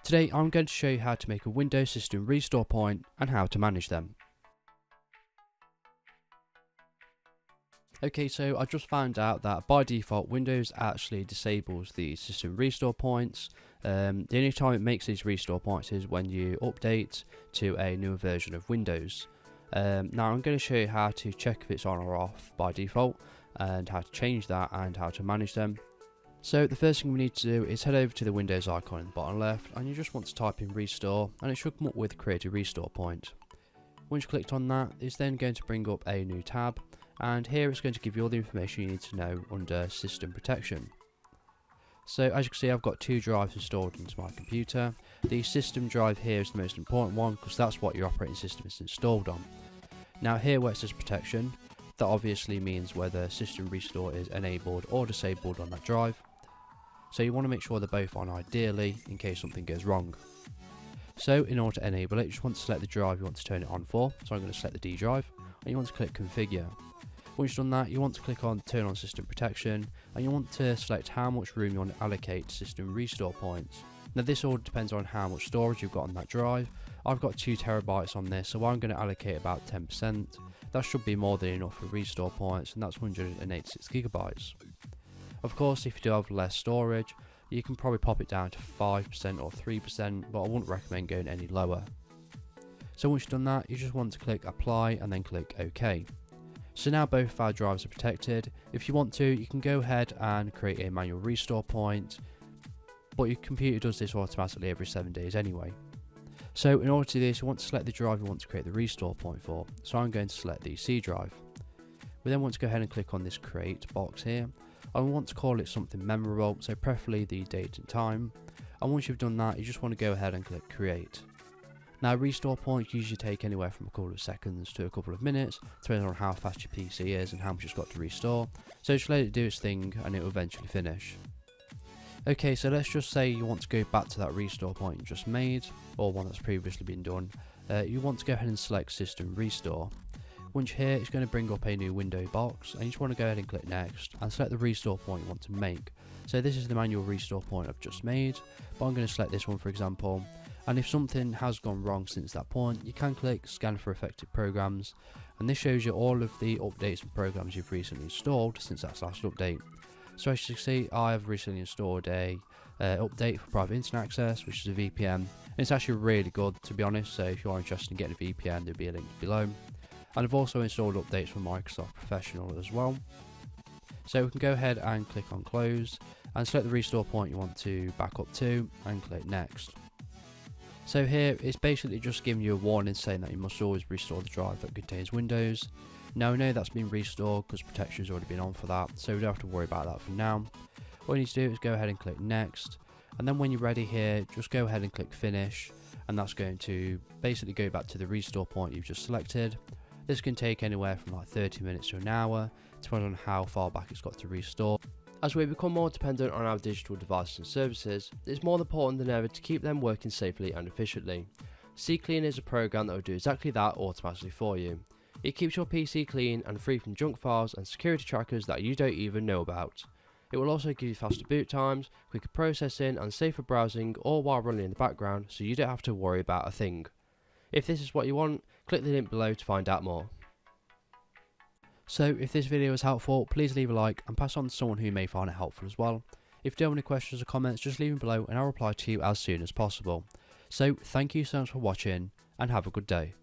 Today I'm going to show you how to make a Windows system restore point and how to manage them. Okay, so I just found out that by default Windows actually disables the system restore points. The only time it makes these restore points is when you update to a newer version of Windows. Now I'm going to show you how to check if it's on or off by default and how to change that and how to manage them. So the first thing we need to do is head over to the Windows icon in the bottom left, and you just want to type in restore and it should come up with create a restore point. Once you clicked on that, it's then going to bring up a new tab, and here it's going to give you all the information you need to know under system protection. So as you can see, I've got two drives installed into my computer. The system drive here is the most important one because that's what your operating system is installed on. Now here where it says protection, that obviously means whether system restore is enabled or disabled on that drive. So you want to make sure they're both on ideally in case something goes wrong. So in order to enable it, you just want to select the drive you want to turn it on for. So I'm going to select the D drive, and you want to click configure. Once you've done that, you want to click on turn on system protection, and you want to select how much room you want to allocate to system restore points. Now this all depends on how much storage you've got on that drive. I've got 2 terabytes on this, so I'm going to allocate about 10%. That should be more than enough for restore points, and that's 186 gigabytes. Of course, if you do have less storage, you can probably pop it down to 5% or 3%, but I wouldn't recommend going any lower. So once you've done that, you just want to click apply and then click OK. So now both of our drives are protected. If you want to, you can go ahead and create a manual restore point, but your computer does this automatically every 7 days anyway. So in order to do this, you want to select the drive you want to create the restore point for. So I'm going to select the C drive. We then want to go ahead and click on this create box here. I want to call it something memorable, so preferably the date and time. And once you've done that, you just want to go ahead and click create. Now restore points usually take anywhere from a couple of seconds to a couple of minutes, depending on how fast your PC is and how much it's got to restore. So just let it do its thing and it will eventually finish. Okay, so let's just say you want to go back to that restore point you just made, or one that's previously been done. You want to go ahead and select system restore. Once you're here, it's going to bring up a new window box, and you just want to go ahead and click next and select the restore point you want to make. So this is the manual restore point I've just made, but I'm going to select this one for example. And if something has gone wrong since that point, you can click scan for affected programs, and this shows you all of the updates and programs you've recently installed since that last update. So as you can see, I have recently installed a update for private internet access, which is a VPN, and it's actually really good to be honest. So if you are interested in getting a VPN, there'll be a link below. And I've also installed updates for Microsoft Professional as well. So we can go ahead and click on close and select the restore point you want to back up to and click next. So here it's basically just giving you a warning saying that you must always restore the drive that contains Windows. Now I know that's been restored because protection has already been on for that, so we don't have to worry about that for now. All you need to do is go ahead and click next, and then when you're ready here, just go ahead and click finish, and that's going to basically go back to the restore point you've just selected. This can take anywhere from like 30 minutes to an hour, depending on how far back it's got to restore. As we become more dependent on our digital devices and services, it's more important than ever to keep them working safely and efficiently. CClean is a program that will do exactly that automatically for you. It keeps your PC clean and free from junk files and security trackers that you don't even know about. It will also give you faster boot times, quicker processing and safer browsing, all while running in the background, so you don't have to worry about a thing. If this is what you want, click the link below to find out more. So if this video was helpful, please leave a like and pass on to someone who may find it helpful as well. If you do have any questions or comments, just leave them below and I'll reply to you as soon as possible. So thank you so much for watching and have a good day.